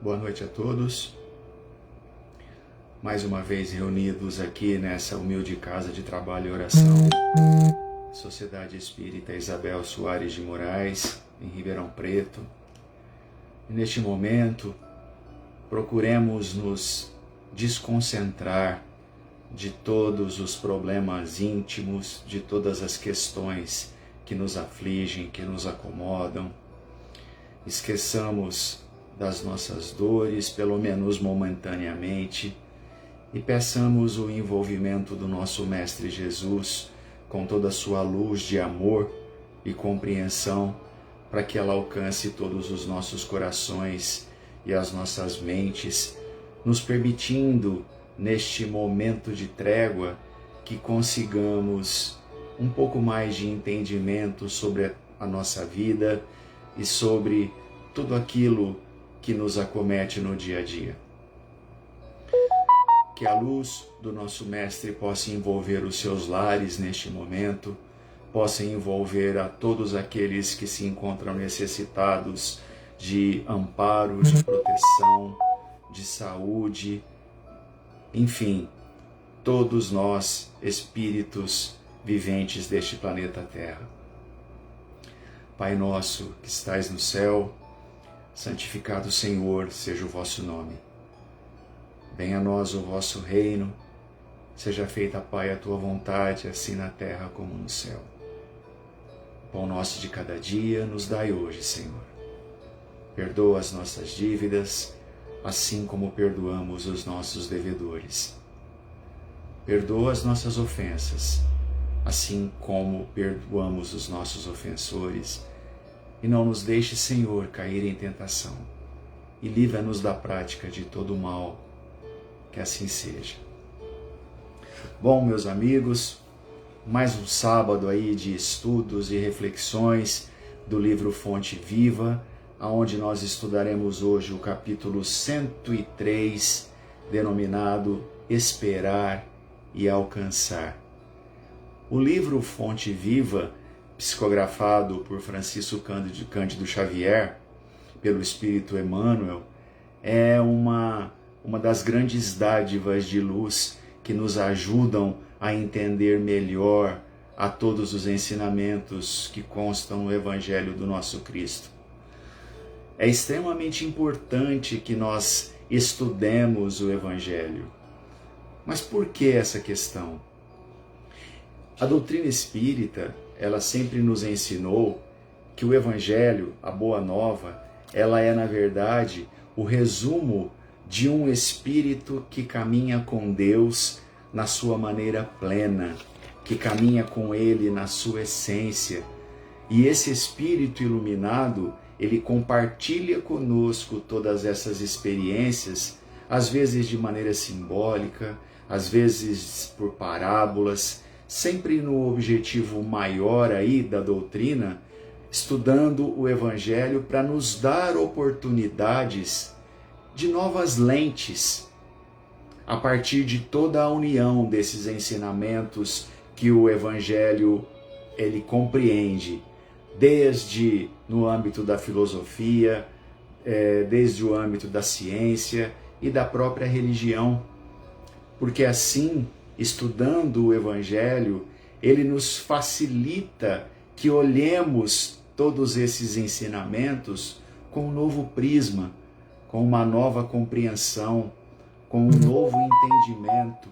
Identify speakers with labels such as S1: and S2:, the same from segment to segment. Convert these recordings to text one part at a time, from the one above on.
S1: Boa noite a todos. Mais uma vez reunidos aqui nessa humilde casa de trabalho e oração, Sociedade Espírita Isabel Soares de Moraes, em Ribeirão Preto. E neste momento, procuremos nos desconcentrar de todos os problemas íntimos, de todas as questões que nos afligem, que nos acomodam. Esqueçamos das nossas dores, pelo menos momentaneamente, e peçamos o envolvimento do nosso Mestre Jesus com toda a sua luz de amor e compreensão, para que ela alcance todos os nossos corações e as nossas mentes, nos permitindo, neste momento de trégua, que consigamos um pouco mais de entendimento sobre a nossa vida e sobre tudo aquilo que nos acomete no dia a dia. Que a luz do nosso Mestre possa envolver os seus lares neste momento, possa envolver a todos aqueles que se encontram necessitados de amparo, de proteção, de saúde, enfim, todos nós, espíritos viventes deste planeta Terra. Pai nosso que estais no céu, santificado Senhor seja o vosso nome. Venha a nós o vosso reino, seja feita, Pai, a tua vontade, assim na terra como no céu. O pão nosso de cada dia nos dai hoje, Senhor. Perdoa as nossas dívidas, assim como perdoamos os nossos devedores. Perdoa as nossas ofensas, assim como perdoamos os nossos ofensores, e não nos deixe, Senhor, cair em tentação, e livra-nos da prática de todo o mal, que assim seja. Bom, meus amigos, mais um sábado aí de estudos e reflexões do livro Fonte Viva, onde nós estudaremos hoje o capítulo 103, denominado Esperar e Alcançar. O livro Fonte Viva, psicografado por Francisco Cândido Xavier, pelo Espírito Emmanuel, é uma das grandes dádivas de luz que nos ajudam a entender melhor a todos os ensinamentos que constam no Evangelho do nosso Cristo. É extremamente importante que nós estudemos o Evangelho. Mas por que essa questão? A doutrina espírita, ela sempre nos ensinou que o Evangelho, a Boa Nova, ela é, na verdade, o resumo de um espírito que caminha com Deus na sua maneira plena, que caminha com Ele na sua essência. E esse espírito iluminado, ele compartilha conosco todas essas experiências, às vezes de maneira simbólica, às vezes por parábolas, sempre no objetivo maior aí da doutrina, estudando o Evangelho para nos dar oportunidades de novas lentes, a partir de toda a união desses ensinamentos que o Evangelho ele compreende, desde no âmbito da filosofia, desde o âmbito da ciência e da própria religião. Porque assim, estudando o Evangelho, ele nos facilita que olhemos todos esses ensinamentos com um novo prisma, com uma nova compreensão, com um novo entendimento.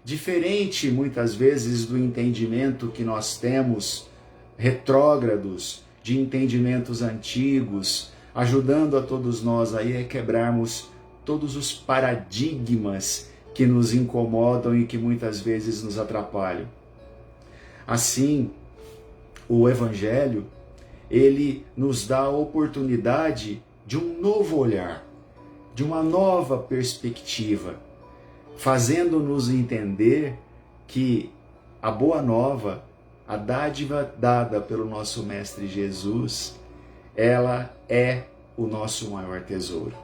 S1: Diferente, muitas vezes, do entendimento que nós temos, retrógrados, de entendimentos antigos, ajudando a todos nós aí a quebrarmos todos os paradigmas que nos incomodam e que muitas vezes nos atrapalham. Assim, o Evangelho, ele nos dá a oportunidade de um novo olhar, de uma nova perspectiva, fazendo-nos entender que a Boa Nova, a dádiva dada pelo nosso Mestre Jesus, ela é o nosso maior tesouro.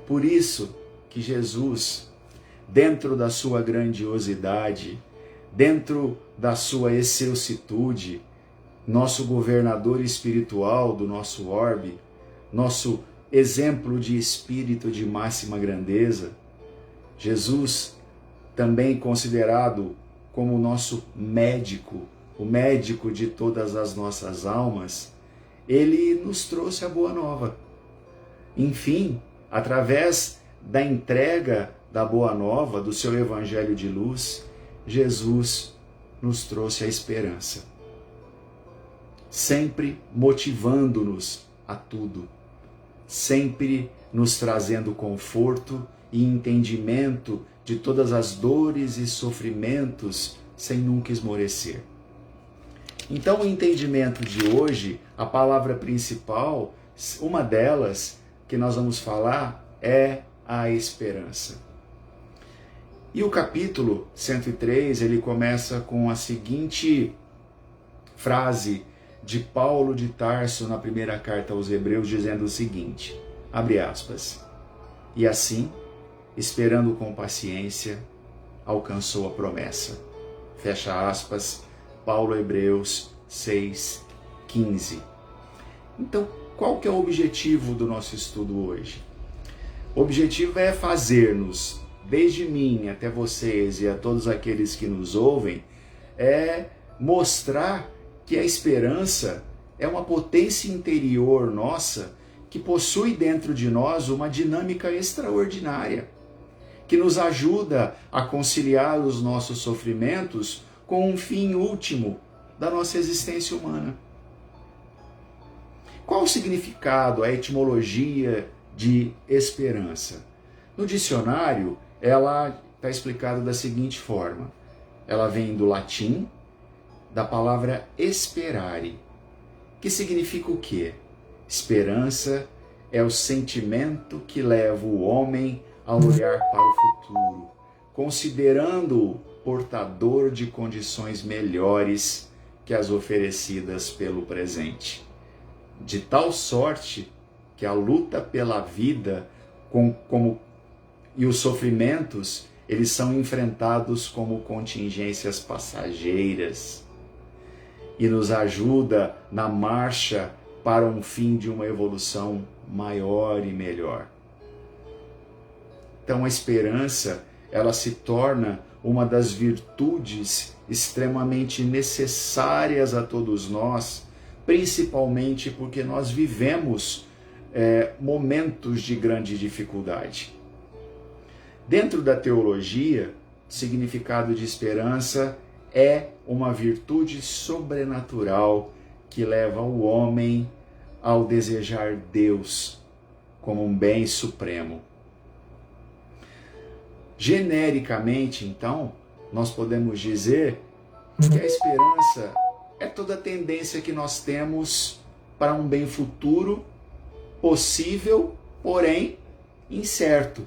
S1: Por isso que Jesus, dentro da sua grandiosidade, dentro da sua excelsitude, nosso governador espiritual do nosso orbe, nosso exemplo de espírito de máxima grandeza, Jesus, também considerado como o nosso médico, o médico de todas as nossas almas, ele nos trouxe a boa nova. Enfim, através da entrega da boa nova, do seu evangelho de luz, Jesus nos trouxe a esperança, sempre motivando-nos a tudo, sempre nos trazendo conforto e entendimento de todas as dores e sofrimentos sem nunca esmorecer. Então, o entendimento de hoje, a palavra principal, uma delas que nós vamos falar é a esperança. E o capítulo 103, ele começa com a seguinte frase de Paulo de Tarso na primeira carta aos Hebreus, dizendo o seguinte, abre aspas, e assim, esperando com paciência, alcançou a promessa. Fecha aspas, Paulo Hebreus 6:15. Então, qual que é o objetivo do nosso estudo hoje? O objetivo é fazer-nos, desde mim até vocês e a todos aqueles que nos ouvem, é mostrar que a esperança é uma potência interior nossa que possui dentro de nós uma dinâmica extraordinária, que nos ajuda a conciliar os nossos sofrimentos com um fim último da nossa existência humana. Qual o significado, a etimologia de esperança? No dicionário, ela está explicada da seguinte forma. Ela vem do latim, da palavra esperare, que significa o quê? Esperança é o sentimento que leva o homem a olhar para o futuro, considerando-o portador de condições melhores que as oferecidas pelo presente. De tal sorte que a luta pela vida e os sofrimentos, eles são enfrentados como contingências passageiras e nos ajuda na marcha para um fim de uma evolução maior e melhor. Então a esperança, ela se torna uma das virtudes extremamente necessárias a todos nós, principalmente porque nós vivemos momentos de grande dificuldade. Dentro da teologia, o significado de esperança é uma virtude sobrenatural que leva o homem ao desejar Deus como um bem supremo. Genericamente, então, nós podemos dizer que a esperança é toda a tendência que nós temos para um bem futuro, possível, porém incerto.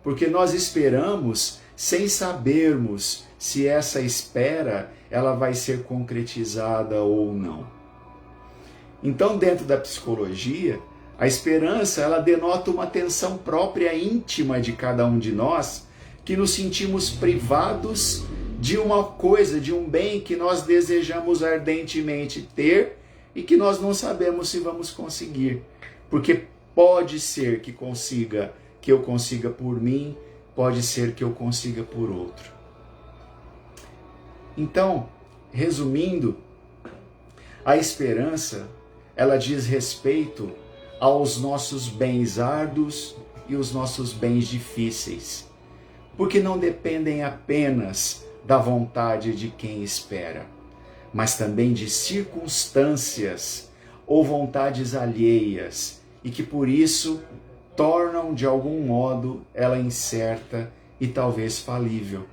S1: Porque nós esperamos sem sabermos se essa espera ela vai ser concretizada ou não. Então, dentro da psicologia, a esperança ela denota uma tensão própria íntima de cada um de nós, que nos sentimos privados de uma coisa, de um bem que nós desejamos ardentemente ter e que nós não sabemos se vamos conseguir. Porque pode ser que eu consiga por mim, pode ser que eu consiga por outro. Então, resumindo, a esperança, ela diz respeito aos nossos bens árduos e os nossos bens difíceis, porque não dependem apenas da vontade de quem espera, mas também de circunstâncias ou vontades alheias, e que por isso tornam de algum modo ela incerta e talvez falível.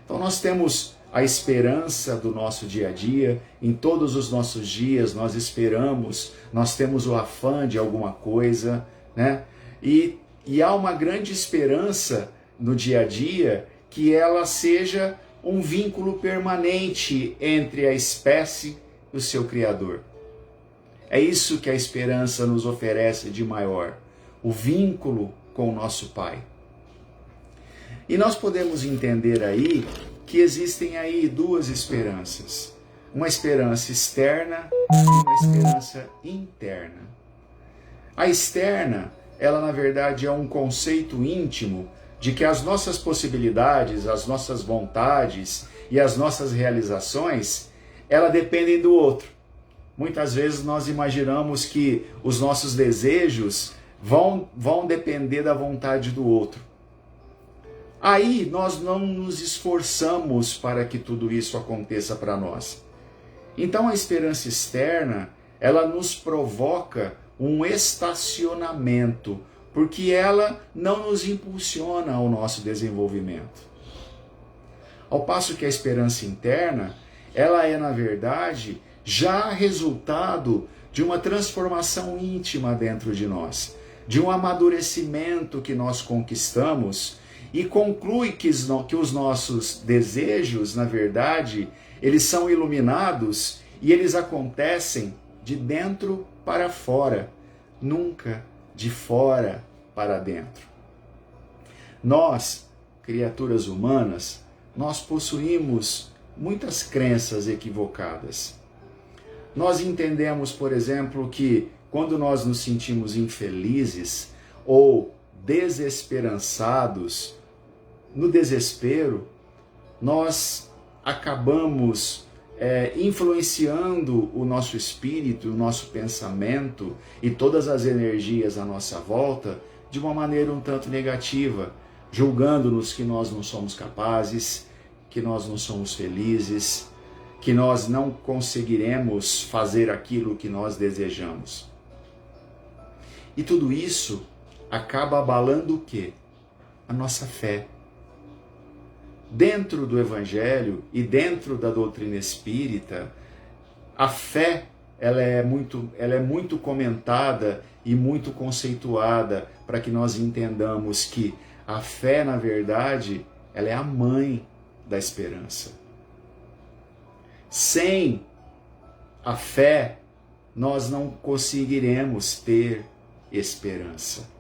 S1: Então nós temos a esperança do nosso dia a dia, em todos os nossos dias nós esperamos, nós temos o afã de alguma coisa, né? E há uma grande esperança no dia a dia que ela seja um vínculo permanente entre a espécie e o seu Criador. É isso que a esperança nos oferece de maior, o vínculo com o nosso Pai. E nós podemos entender aí que existem aí duas esperanças. Uma esperança externa e uma esperança interna. A externa, ela na verdade é um conceito íntimo de que as nossas possibilidades, as nossas vontades e as nossas realizações, elas dependem do outro. Muitas vezes nós imaginamos que os nossos desejos vão depender da vontade do outro. Aí nós não nos esforçamos para que tudo isso aconteça para nós. Então a esperança externa, ela nos provoca um estacionamento, porque ela não nos impulsiona ao nosso desenvolvimento. Ao passo que a esperança interna, ela é na verdade já resultado de uma transformação íntima dentro de nós, de um amadurecimento que nós conquistamos, e conclui que os nossos desejos, na verdade, eles são iluminados e eles acontecem de dentro para fora, nunca de fora para dentro. Nós, criaturas humanas, nós possuímos muitas crenças equivocadas. Nós entendemos, por exemplo, que quando nós nos sentimos infelizes ou desesperançados, no desespero, nós acabamos influenciando o nosso espírito, o nosso pensamento e todas as energias à nossa volta de uma maneira um tanto negativa, julgando-nos que nós não somos capazes, que nós não somos felizes, que nós não conseguiremos fazer aquilo que nós desejamos. E tudo isso acaba abalando o quê? A nossa fé. Dentro do Evangelho e dentro da doutrina espírita, a fé ela é muito comentada e muito conceituada para que nós entendamos que a fé, na verdade, ela é a mãe da esperança. Sem a fé, nós não conseguiremos ter esperança.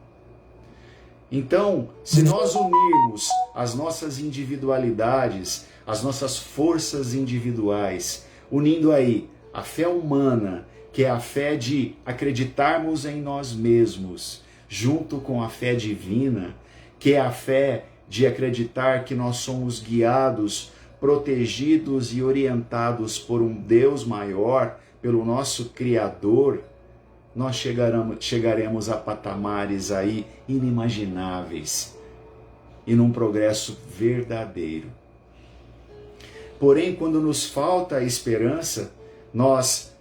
S1: Então, se nós unirmos as nossas individualidades, as nossas forças individuais, unindo aí a fé humana, que é a fé de acreditarmos em nós mesmos, junto com a fé divina, que é a fé de acreditar que nós somos guiados, protegidos e orientados por um Deus maior, pelo nosso Criador, nós chegaremos a patamares aí inimagináveis e num progresso verdadeiro. Porém, quando nos falta a esperança, nós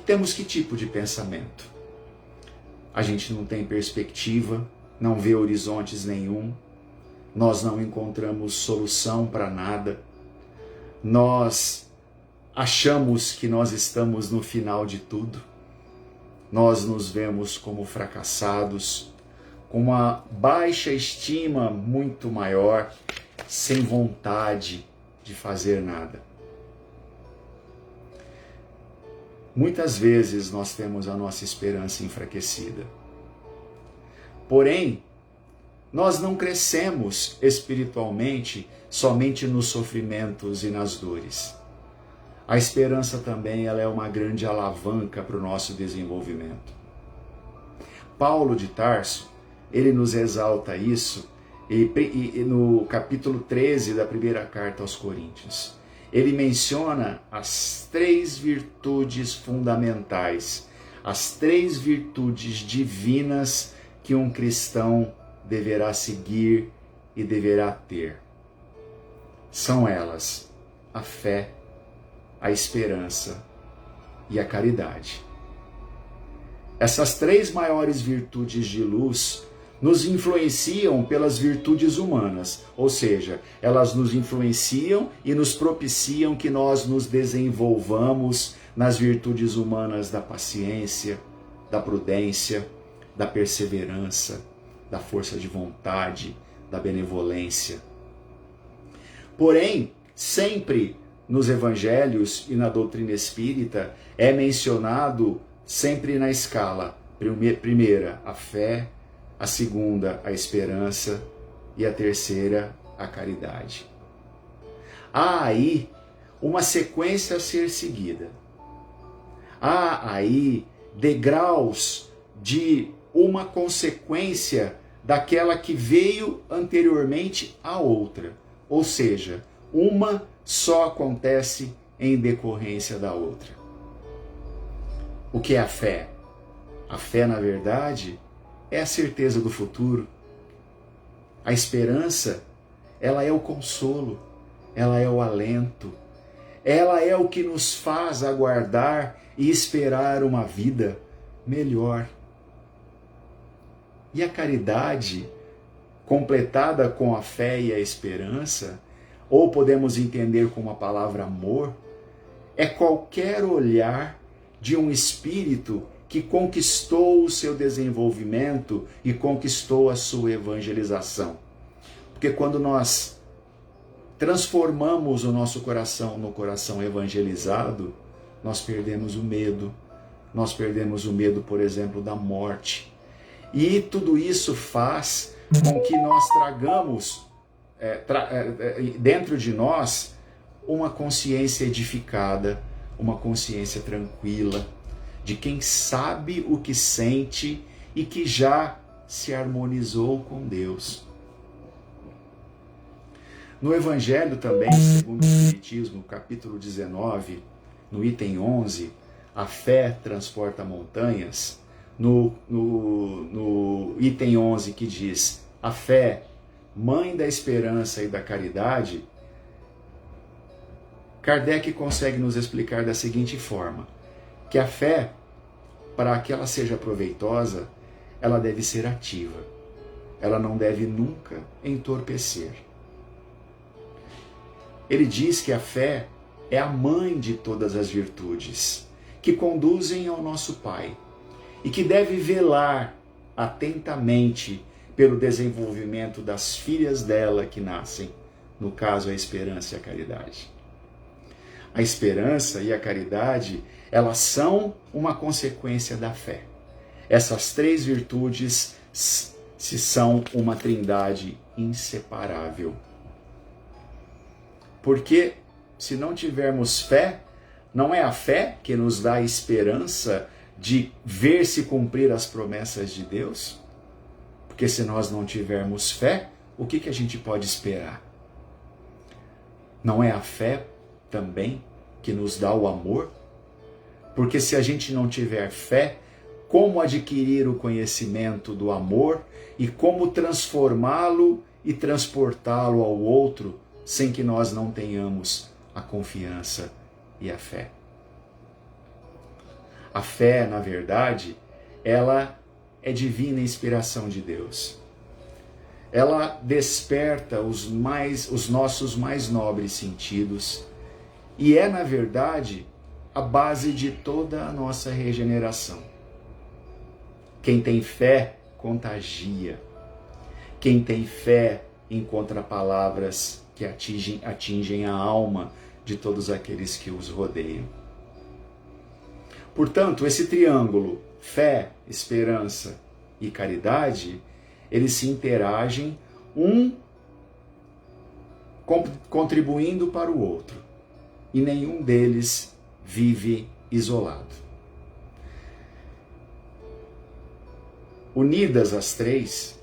S1: temos que tipo de pensamento? A gente não tem perspectiva, não vê horizontes nenhum, nós não encontramos solução para nada, nós achamos que nós estamos no final de tudo. Nós nos vemos como fracassados, com uma baixa estima muito maior, sem vontade de fazer nada. Muitas vezes nós temos a nossa esperança enfraquecida. Porém, nós não crescemos espiritualmente somente nos sofrimentos e nas dores. A esperança também ela é uma grande alavanca para o nosso desenvolvimento. Paulo de Tarso, ele nos exalta isso e no capítulo 13 da primeira carta aos Coríntios. Ele menciona as 3 virtudes fundamentais, as 3 virtudes divinas que um cristão deverá seguir e deverá ter. São elas a fé, a esperança e a caridade. Essas 3 maiores virtudes de luz nos influenciam pelas virtudes humanas, ou seja, elas nos influenciam e nos propiciam que nós nos desenvolvamos nas virtudes humanas da paciência, da prudência, da perseverança, da força de vontade, da benevolência. Porém, sempre nos evangelhos e na doutrina espírita é mencionado sempre na escala, primeira a fé, a segunda a esperança e a terceira a caridade. Há aí uma sequência a ser seguida. Há aí degraus de uma consequência daquela que veio anteriormente à outra. Ou seja, uma só acontece em decorrência da outra. O que é a fé? A fé, na verdade, é a certeza do futuro. A esperança, ela é o consolo, ela é o alento, ela é o que nos faz aguardar e esperar uma vida melhor. E a caridade, completada com a fé e a esperança, ou podemos entender como a palavra amor, é qualquer olhar de um espírito que conquistou o seu desenvolvimento e conquistou a sua evangelização. Porque quando nós transformamos o nosso coração no coração evangelizado, nós perdemos o medo. Nós perdemos o medo, por exemplo, da morte. E tudo isso faz com que nós tragamos dentro de nós uma consciência edificada, uma consciência tranquila, de quem sabe o que sente e que já se harmonizou com Deus. No Evangelho também, segundo o Espiritismo, capítulo 19, no item 11, a fé transporta montanhas. No item 11 que diz, a fé, mãe da esperança e da caridade, Kardec consegue nos explicar da seguinte forma, que a fé, para que ela seja proveitosa, ela deve ser ativa. Ela não deve nunca entorpecer. Ele diz que a fé é a mãe de todas as virtudes, que conduzem ao nosso Pai, e que deve velar atentamente pelo desenvolvimento das filhas dela que nascem, no caso a esperança e a caridade. A esperança e a caridade, elas são uma consequência da fé. Essas três virtudes se são uma trindade inseparável. Porque se não tivermos fé, não é a fé que nos dá a esperança de ver se cumprir as promessas de Deus? Porque se nós não tivermos fé, o que a gente pode esperar? Não é a fé também que nos dá o amor? Porque se a gente não tiver fé, como adquirir o conhecimento do amor e como transformá-lo e transportá-lo ao outro sem que nós não tenhamos a confiança e a fé? A fé, na verdade, ela é divina inspiração de Deus. Ela desperta os nossos mais nobres sentidos e é, na verdade, a base de toda a nossa regeneração. Quem tem fé contagia. Quem tem fé encontra palavras que atingem a alma de todos aqueles que os rodeiam. Portanto, esse triângulo, fé, esperança e caridade, eles se interagem, um contribuindo para o outro, e nenhum deles vive isolado. Unidas as três,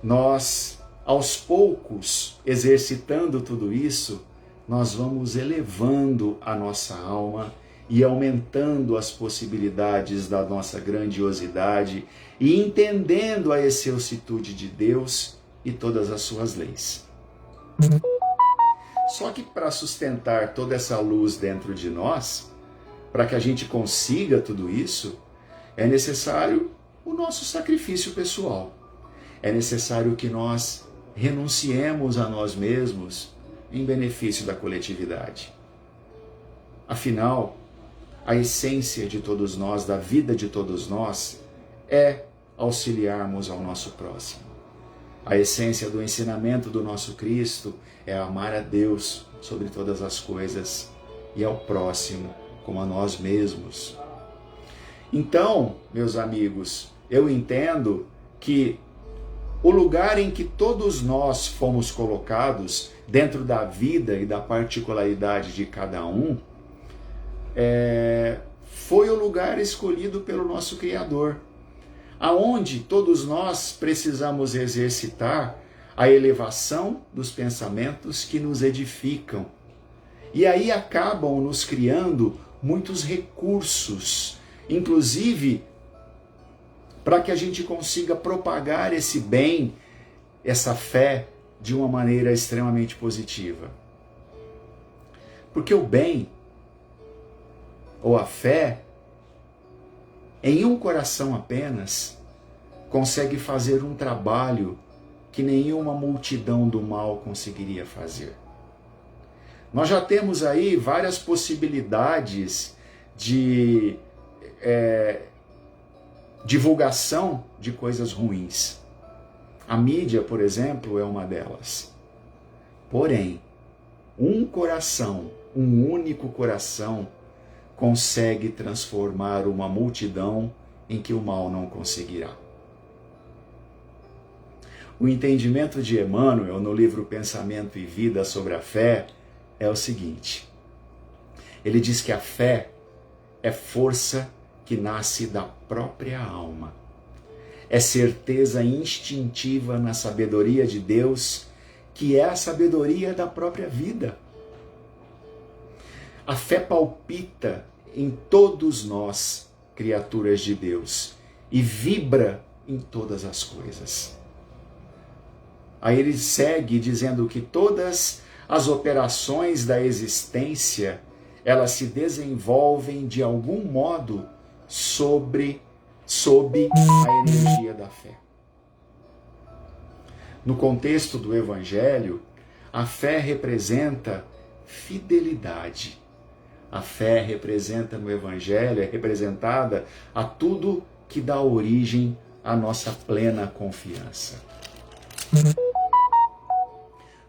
S1: nós, aos poucos, exercitando tudo isso, nós vamos elevando a nossa alma e aumentando as possibilidades da nossa grandiosidade e entendendo a excelsitude de Deus e todas as suas leis. Só que para sustentar toda essa luz dentro de nós, para que a gente consiga tudo isso, é necessário o nosso sacrifício pessoal. É necessário que nós renunciemos a nós mesmos em benefício da coletividade. Afinal, a essência de todos nós, da vida de todos nós, é auxiliarmos ao nosso próximo. A essência do ensinamento do nosso Cristo é amar a Deus sobre todas as coisas e ao próximo como a nós mesmos. Então, meus amigos, eu entendo que o lugar em que todos nós fomos colocados dentro da vida e da particularidade de cada um foi o lugar escolhido pelo nosso Criador, aonde todos nós precisamos exercitar a elevação dos pensamentos que nos edificam. E aí acabam nos criando muitos recursos, inclusive para que a gente consiga propagar esse bem, essa fé, de uma maneira extremamente positiva. Porque o bem, ou a fé, em um coração apenas, consegue fazer um trabalho que nenhuma multidão do mal conseguiria fazer. Nós já temos aí várias possibilidades de divulgação de coisas ruins. A mídia, por exemplo, é uma delas. Porém, um coração, um único coração, consegue transformar uma multidão em que o mal não conseguirá. O entendimento de Emmanuel no livro Pensamento e Vida sobre a Fé é o seguinte. Ele diz que a fé é força que nasce da própria alma. É certeza instintiva na sabedoria de Deus, que é a sabedoria da própria vida. A fé palpita em todos nós, criaturas de Deus, e vibra em todas as coisas. Aí ele segue dizendo que todas as operações da existência, elas se desenvolvem de algum modo sob a energia da fé. No contexto do Evangelho, a fé representa fidelidade. A fé representa no Evangelho, é representada a tudo que dá origem à nossa plena confiança.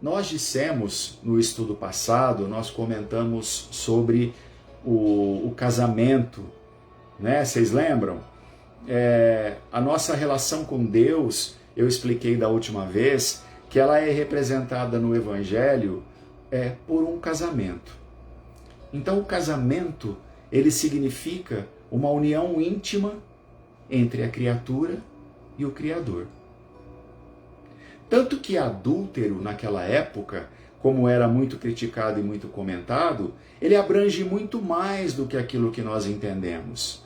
S1: Nós dissemos no estudo passado, nós comentamos sobre o casamento, né? Vocês lembram? A nossa relação com Deus, eu expliquei da última vez, que ela é representada no Evangelho por um casamento. Então o casamento, ele significa uma união íntima entre a criatura e o Criador. Tanto que adúltero, naquela época, como era muito criticado e muito comentado, ele abrange muito mais do que aquilo que nós entendemos.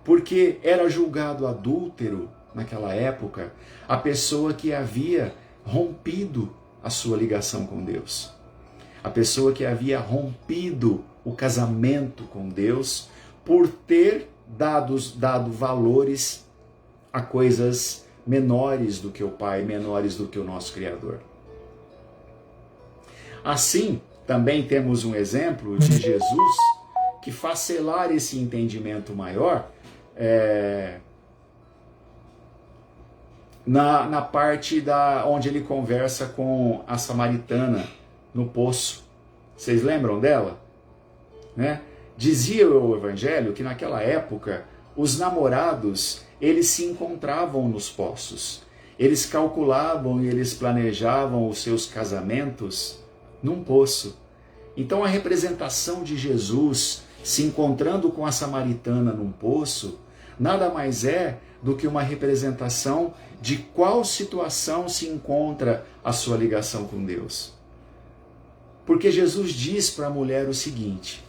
S1: Porque era julgado adúltero, naquela época, a pessoa que havia rompido a sua ligação com Deus. A pessoa que havia rompido o casamento com Deus por ter dado valores a coisas menores do que o Pai, menores do que o nosso Criador. Assim, também temos um exemplo de Jesus que faz selar esse entendimento maior na parte onde ele conversa com a samaritana no poço. Vocês lembram dela? Né? Dizia o Evangelho que naquela época os namorados, eles se encontravam nos poços. Eles calculavam e eles planejavam os seus casamentos num poço. Então a representação de Jesus se encontrando com a samaritana num poço, nada mais é do que uma representação de qual situação se encontra a sua ligação com Deus. Porque Jesus diz para a mulher o seguinte: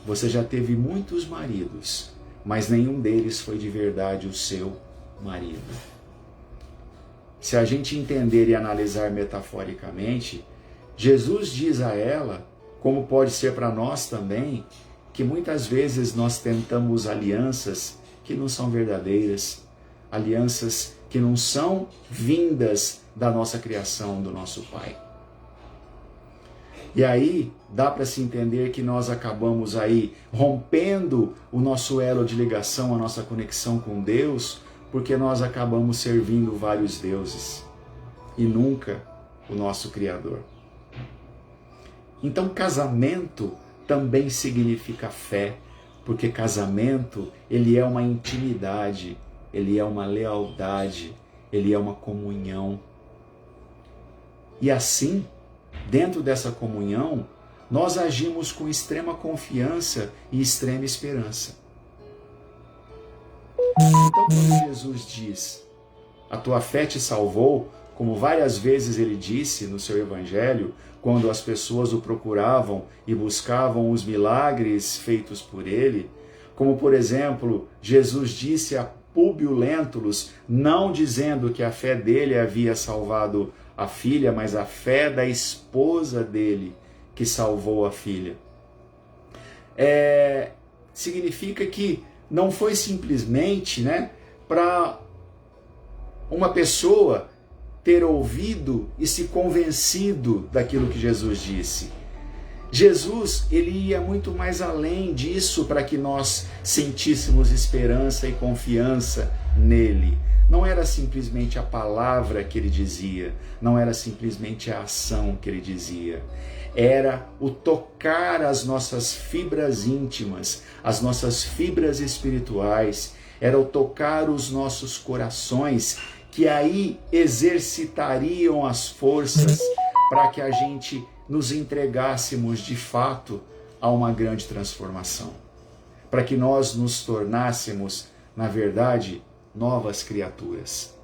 S1: você já teve muitos maridos, mas nenhum deles foi de verdade o seu marido. Se a gente entender e analisar metaforicamente, Jesus diz a ela, como pode ser para nós também, que muitas vezes nós tentamos alianças que não são verdadeiras, alianças que não são vindas da nossa criação, do nosso Pai. E aí dá para se entender que nós acabamos aí rompendo o nosso elo de ligação, a nossa conexão com Deus, porque nós acabamos servindo vários deuses e nunca o nosso Criador. Então casamento também significa fé, porque casamento, ele é uma intimidade, ele é uma lealdade, ele é uma comunhão. E assim, dentro dessa comunhão, nós agimos com extrema confiança e extrema esperança. Então, quando Jesus diz, a tua fé te salvou, como várias vezes ele disse no seu evangelho, quando as pessoas o procuravam e buscavam os milagres feitos por ele, como por exemplo, Jesus disse a Públio Lentulus, não dizendo que a fé dele havia salvado a filha, mas a fé da esposa dele que salvou a filha. Significa que não foi simplesmente, para uma pessoa ter ouvido e se convencido daquilo que Jesus disse. Jesus, ele ia muito mais além disso para que nós sentíssemos esperança e confiança nele. Não era simplesmente a palavra que ele dizia, não era simplesmente a ação que ele dizia. Era o tocar as nossas fibras íntimas, as nossas fibras espirituais, era o tocar os nossos corações, que aí exercitariam as forças para que a gente nos entregássemos de fato a uma grande transformação. Para que nós nos tornássemos, na verdade, novas criaturas.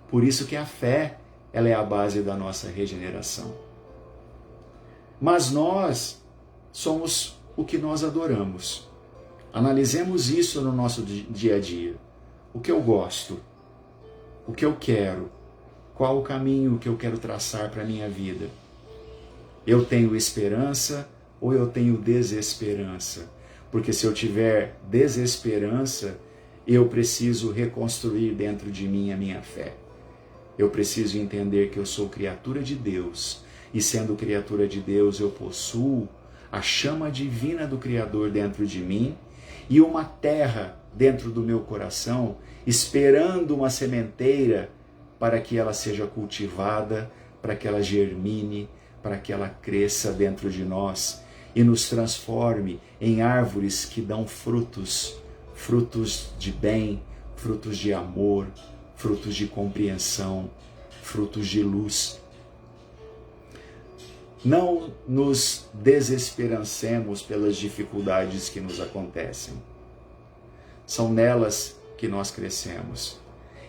S1: Por isso que a fé, ela é a base da nossa regeneração. Mas nós somos o que nós adoramos. Analisemos isso no nosso dia a dia. O que eu gosto? O que eu quero? Qual o caminho que eu quero traçar para a minha vida? Eu tenho esperança ou eu tenho desesperança? Porque se eu tiver desesperança, eu preciso reconstruir dentro de mim a minha fé. Eu preciso entender que eu sou criatura de Deus. E sendo criatura de Deus, eu possuo a chama divina do Criador dentro de mim e uma terra dentro do meu coração, esperando uma sementeira para que ela seja cultivada, para que ela germine, para que ela cresça dentro de nós e nos transforme em árvores que dão frutos, frutos de bem, frutos de amor, frutos de compreensão, frutos de luz. Não nos desesperancemos pelas dificuldades que nos acontecem. São nelas que nós crescemos.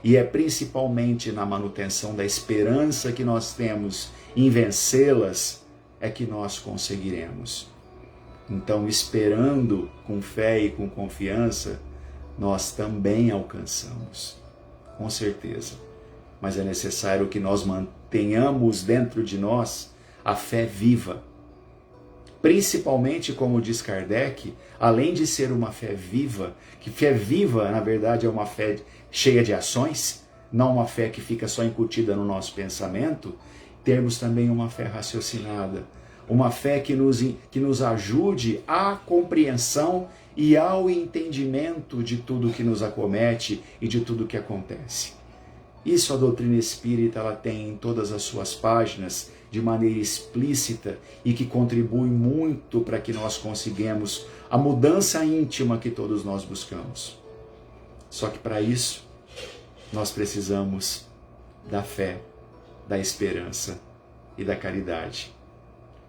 S1: E é principalmente na manutenção da esperança que nós temos em vencê-las é que nós conseguiremos. Então, esperando com fé e com confiança, nós também alcançamos. Com certeza. Mas é necessário que nós mantenhamos dentro de nós a fé viva. Principalmente, como diz Kardec, além de ser uma fé viva, que fé viva, na verdade, é uma fé cheia de ações, não uma fé que fica só incutida no nosso pensamento, termos também uma fé raciocinada, uma fé que nos ajude à compreensão e ao entendimento de tudo que nos acomete e de tudo que acontece. Isso a doutrina espírita ela tem em todas as suas páginas, de maneira explícita e que contribui muito para que nós consigamos a mudança íntima que todos nós buscamos. Só que para isso, nós precisamos da fé, da esperança e da caridade.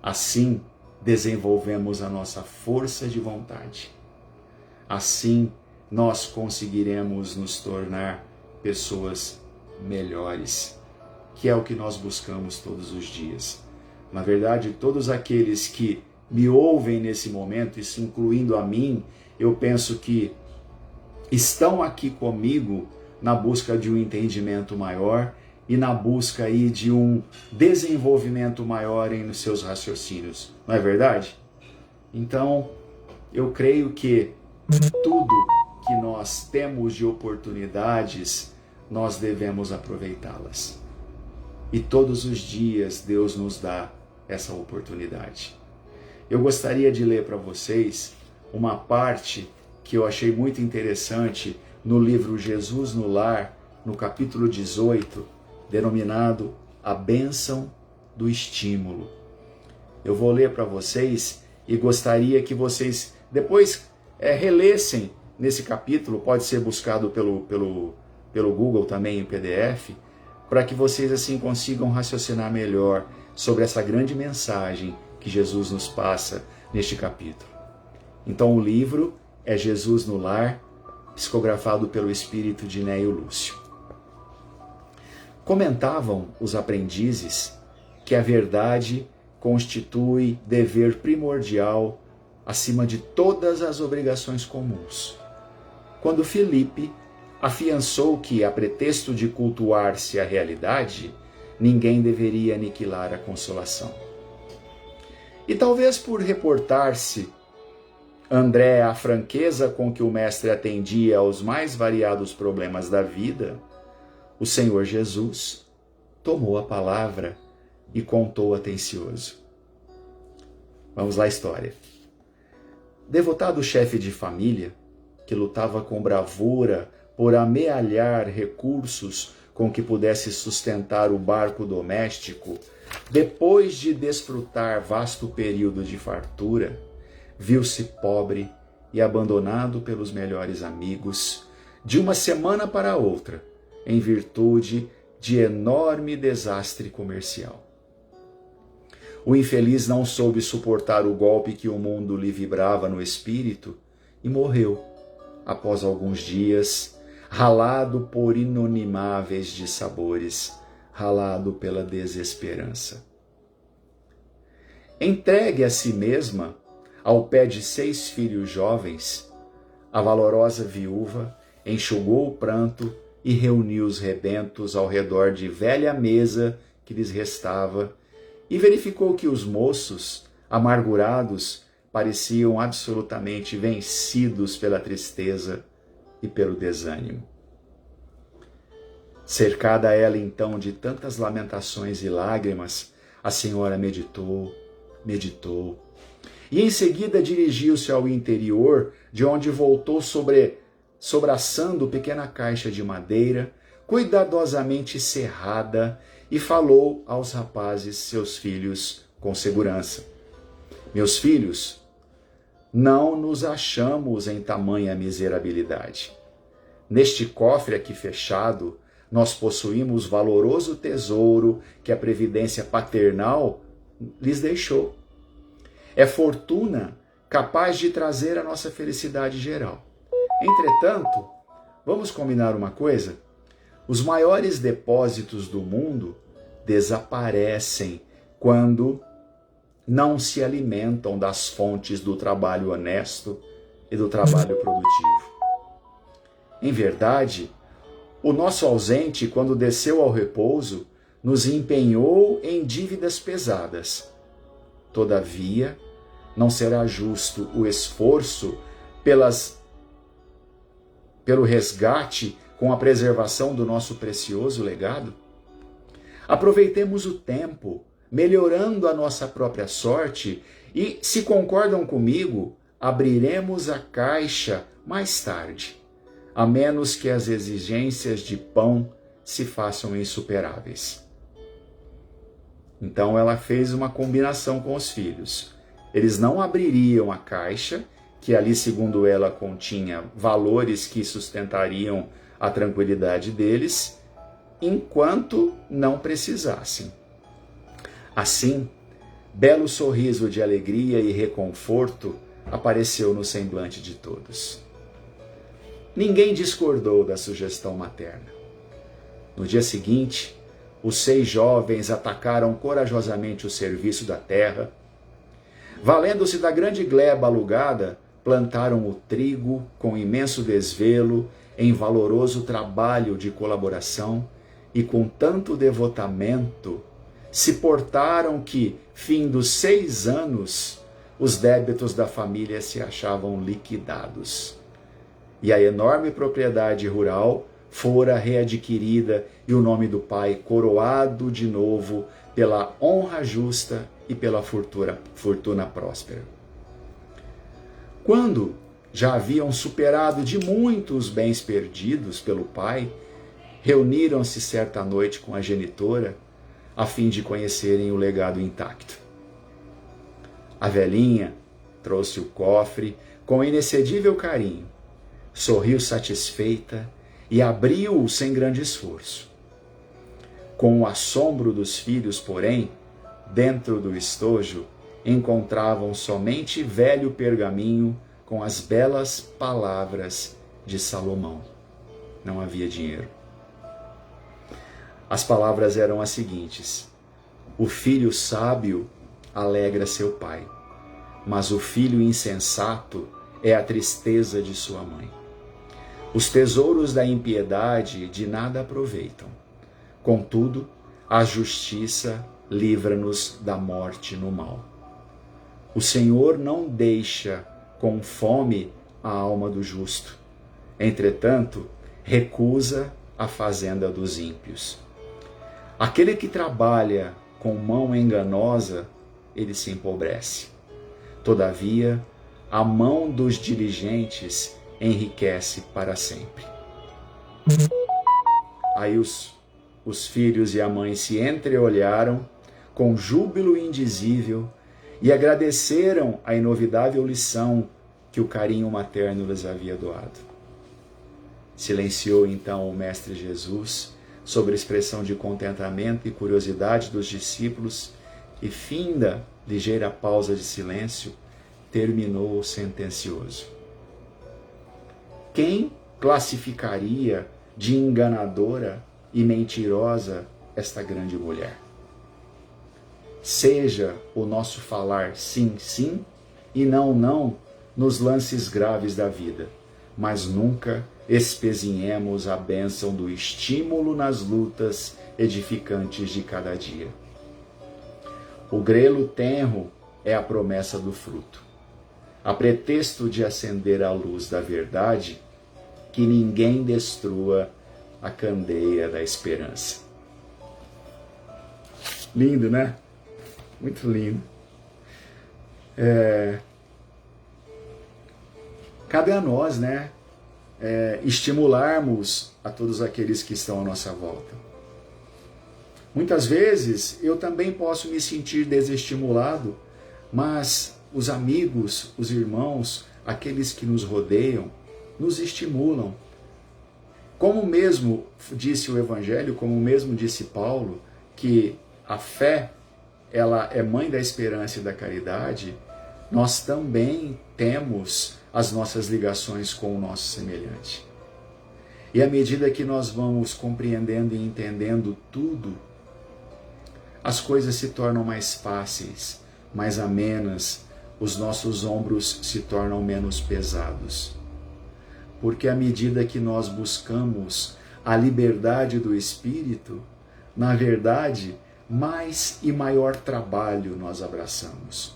S1: Assim, desenvolvemos a nossa força de vontade. Assim, nós conseguiremos nos tornar pessoas melhores, que é o que nós buscamos todos os dias. Na verdade, todos aqueles que me ouvem nesse momento, isso incluindo a mim, eu penso que estão aqui comigo na busca de um entendimento maior e na busca aí de um desenvolvimento maior nos seus raciocínios. Não é verdade? Então, eu creio que tudo que nós temos de oportunidades, nós devemos aproveitá-las. E todos os dias Deus nos dá essa oportunidade. Eu gostaria de ler para vocês uma parte que eu achei muito interessante no livro Jesus no Lar, no capítulo 18, denominado A Bênção do Estímulo. Eu vou ler para vocês e gostaria que vocês depois relessem nesse capítulo, pode ser buscado pelo Google também em PDF, para que vocês assim consigam raciocinar melhor sobre essa grande mensagem que Jesus nos passa neste capítulo. Então o livro é Jesus no Lar, psicografado pelo espírito de Neio Lúcio. Comentavam os aprendizes que a verdade constitui dever primordial acima de todas as obrigações comuns. Quando Filipe afiançou que, a pretexto de cultuar-se a realidade, ninguém deveria aniquilar a consolação. E talvez por reportar-se André à franqueza com que o mestre atendia aos mais variados problemas da vida, o Senhor Jesus tomou a palavra e contou atencioso. Vamos lá a história. Devotado chefe de família, que lutava com bravura por amealhar recursos com que pudesse sustentar o barco doméstico, depois de desfrutar vasto período de fartura, viu-se pobre e abandonado pelos melhores amigos, de uma semana para outra, em virtude de enorme desastre comercial. O infeliz não soube suportar o golpe que o mundo lhe vibrava no espírito e morreu, após alguns dias, ralado por inanimáveis dissabores, ralado pela desesperança. Entregue a si mesma, ao pé de 6 filhos jovens, a valorosa viúva enxugou o pranto e reuniu os rebentos ao redor de velha mesa que lhes restava, e verificou que os moços, amargurados, pareciam absolutamente vencidos pela tristeza e pelo desânimo. Cercada ela então de tantas lamentações e lágrimas, a senhora meditou, e em seguida dirigiu-se ao interior, de onde voltou sobraçando pequena caixa de madeira, cuidadosamente cerrada, e falou aos rapazes, seus filhos, com segurança. Meus filhos, não nos achamos em tamanha miserabilidade. Neste cofre aqui fechado, nós possuímos valoroso tesouro que a previdência paternal lhes deixou. É fortuna capaz de trazer a nossa felicidade geral. Entretanto, vamos combinar uma coisa? Os maiores depósitos do mundo desaparecem quando não se alimentam das fontes do trabalho honesto e do trabalho produtivo. Em verdade, o nosso ausente, quando desceu ao repouso, nos empenhou em dívidas pesadas. Todavia, não será justo o esforço pelo resgate com a preservação do nosso precioso legado? Aproveitemos o tempo, melhorando a nossa própria sorte, e, se concordam comigo, abriremos a caixa mais tarde, a menos que as exigências de pão se façam insuperáveis. Então ela fez uma combinação com os filhos. Eles não abririam a caixa, que ali, segundo ela, continha valores que sustentariam a tranquilidade deles, enquanto não precisassem. Assim, belo sorriso de alegria e reconforto apareceu no semblante de todos. Ninguém discordou da sugestão materna. No dia seguinte, os 6 jovens atacaram corajosamente o serviço da terra. Valendo-se da grande gleba alugada, plantaram o trigo com imenso desvelo, em valoroso trabalho de colaboração, e com tanto devotamento se portaram que, findos 6 anos, os débitos da família se achavam liquidados. E a enorme propriedade rural fora readquirida e o nome do pai coroado de novo pela honra justa e pela fortuna próspera. Quando já haviam superado de muito os bens perdidos pelo pai, reuniram-se certa noite com a genitora a fim de conhecerem o legado intacto. A velhinha trouxe o cofre com inexcedível carinho, sorriu satisfeita e abriu-o sem grande esforço. Com o assombro dos filhos, porém, dentro do estojo encontravam somente velho pergaminho com as belas palavras de Salomão. Não havia dinheiro. As palavras eram as seguintes: o filho sábio alegra seu pai, mas o filho insensato é a tristeza de sua mãe. Os tesouros da impiedade de nada aproveitam. Contudo, a justiça livra-nos da morte no mal. O Senhor não deixa com fome a alma do justo. Entretanto, recusa a fazenda dos ímpios. Aquele que trabalha com mão enganosa, ele se empobrece. Todavia, a mão dos diligentes enriquece para sempre. Aí os filhos e a mãe se entreolharam com júbilo indizível e agradeceram a inovidável lição que o carinho materno lhes havia doado. Silenciou então o Mestre Jesus sobre a expressão de contentamento e curiosidade dos discípulos e, finda ligeira pausa de silêncio, terminou sentencioso: quem classificaria de enganadora e mentirosa esta grande mulher? Seja o nosso falar sim, sim e não, não nos lances graves da vida, mas nunca espezinhemos a bênção do estímulo nas lutas edificantes de cada dia. O grelo tenro é a promessa do fruto. A pretexto de acender a luz da verdade, que ninguém destrua a candeia da esperança. Lindo, né? Muito lindo. Cabe a nós, né? Estimularmos a todos aqueles que estão à nossa volta. Muitas vezes eu também posso me sentir desestimulado, mas os amigos, os irmãos, aqueles que nos rodeiam, nos estimulam. Como mesmo disse o Evangelho, como mesmo disse Paulo, que a fé ela é mãe da esperança e da caridade, nós também temos as nossas ligações com o nosso semelhante. E à medida que nós vamos compreendendo e entendendo tudo, as coisas se tornam mais fáceis, mais amenas, os nossos ombros se tornam menos pesados. Porque à medida que nós buscamos a liberdade do Espírito, na verdade, mais e maior trabalho nós abraçamos.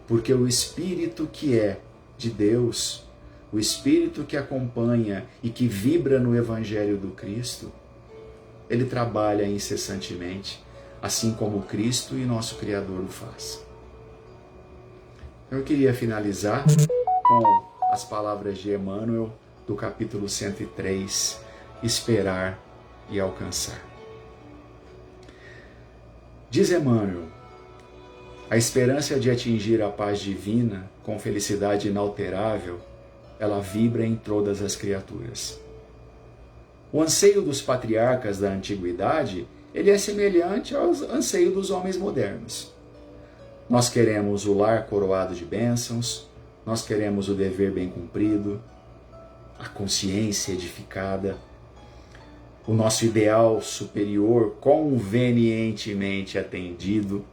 S1: Porque o Espírito que é de Deus, o Espírito que acompanha e que vibra no Evangelho do Cristo, ele trabalha incessantemente, assim como Cristo e nosso Criador o faz. Eu queria finalizar com as palavras de Emmanuel, do capítulo 103, Esperar e Alcançar. Diz Emmanuel: a esperança de atingir a paz divina com felicidade inalterável, ela vibra em todas as criaturas. O anseio dos patriarcas da antiguidade, ele é semelhante ao anseio dos homens modernos. Nós queremos o lar coroado de bênçãos, nós queremos o dever bem cumprido, a consciência edificada, o nosso ideal superior convenientemente atendido,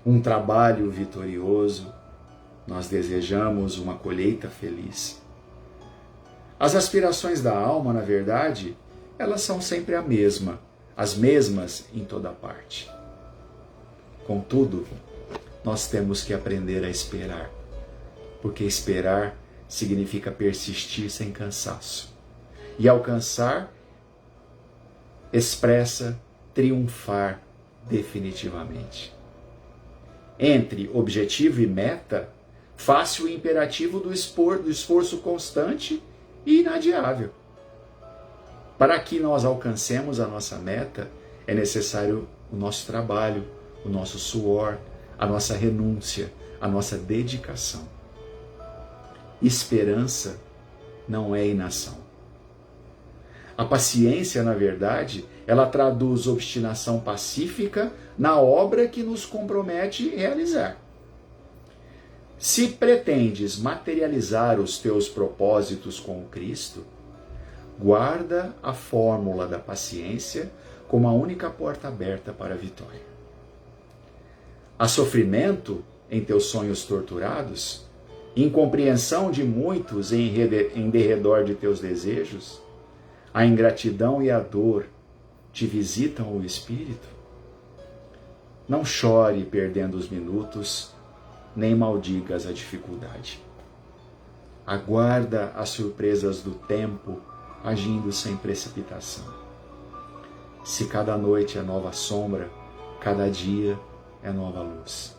S1: um trabalho vitorioso, nós desejamos uma colheita feliz. As aspirações da alma, na verdade, elas são sempre as mesmas em toda parte. Contudo, nós temos que aprender a esperar, porque esperar significa persistir sem cansaço. E alcançar expressa triunfar definitivamente. Entre objetivo e meta, faz-se o imperativo do esforço constante e inadiável. Para que nós alcancemos a nossa meta, é necessário o nosso trabalho, o nosso suor, a nossa renúncia, a nossa dedicação. Esperança não é inação. A paciência, na verdade, ela traduz obstinação pacífica na obra que nos compromete realizar. Se pretendes materializar os teus propósitos com o Cristo, Guarda a fórmula da paciência como a única porta aberta para a vitória. Há sofrimento em teus sonhos torturados? Incompreensão de muitos em derredor de teus desejos? A ingratidão e a dor te visitam o espírito? Não chore perdendo os minutos, nem maldigas a dificuldade. Aguarda as surpresas do tempo, agindo sem precipitação. Se cada noite é nova sombra, cada dia é nova luz.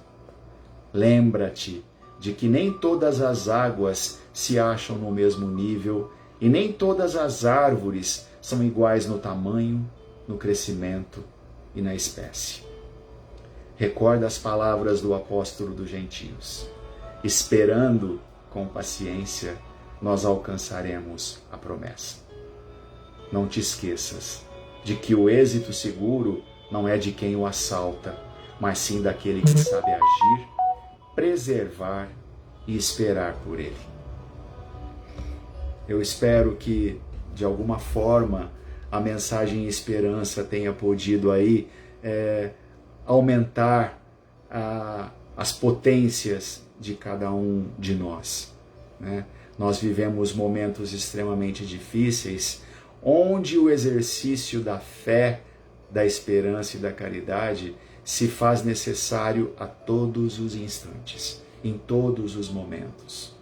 S1: Lembra-te de que nem todas as águas se acham no mesmo nível e nem todas as árvores são iguais no tamanho, no crescimento e na espécie. Recorda as palavras do apóstolo dos gentios. Esperando com paciência, nós alcançaremos a promessa. Não te esqueças de que o êxito seguro não é de quem o assalta, mas sim daquele que sabe agir, preservar e esperar por ele. Eu espero que, de alguma forma, a mensagem esperança tenha podido aí aumentar as potências de cada um de nós, né? Nós vivemos momentos extremamente difíceis, onde o exercício da fé, da esperança e da caridade se faz necessário a todos os instantes, em todos os momentos.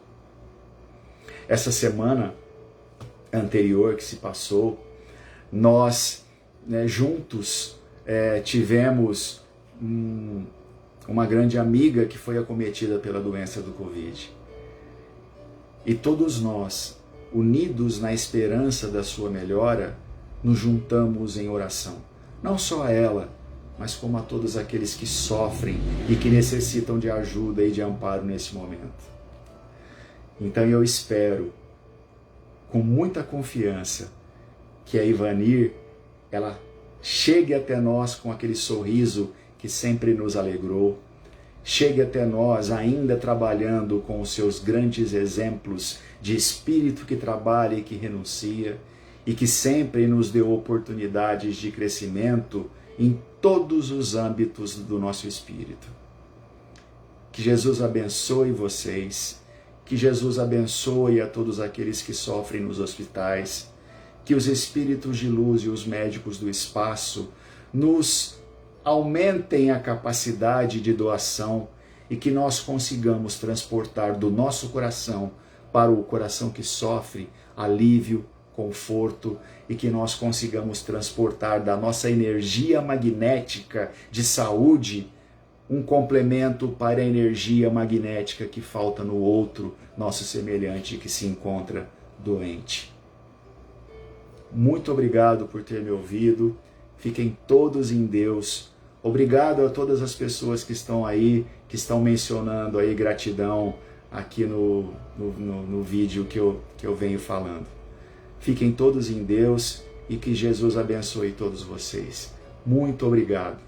S1: Essa semana anterior que se passou, nós juntos tivemos uma grande amiga que foi acometida pela doença do Covid. E todos nós, unidos na esperança da sua melhora, nos juntamos em oração. Não só a ela, mas como a todos aqueles que sofrem e que necessitam de ajuda e de amparo nesse momento. Então eu espero, com muita confiança, que a Ivanir, ela chegue até nós com aquele sorriso que sempre nos alegrou, chegue até nós ainda trabalhando com os seus grandes exemplos de espírito que trabalha e que renuncia, e que sempre nos deu oportunidades de crescimento em todos os âmbitos do nosso espírito. Que Jesus abençoe vocês, que Jesus abençoe a todos aqueles que sofrem nos hospitais, que os espíritos de luz e os médicos do espaço nos aumentem a capacidade de doação e que nós consigamos transportar do nosso coração para o coração que sofre alívio, conforto, e que nós consigamos transportar da nossa energia magnética de saúde um complemento para a energia magnética que falta no outro, nosso semelhante que se encontra doente. Muito obrigado por ter me ouvido. Fiquem todos em Deus. Obrigado a todas as pessoas que estão aí, que estão mencionando aí gratidão aqui no vídeo que eu venho falando. Fiquem todos em Deus e que Jesus abençoe todos vocês. Muito obrigado.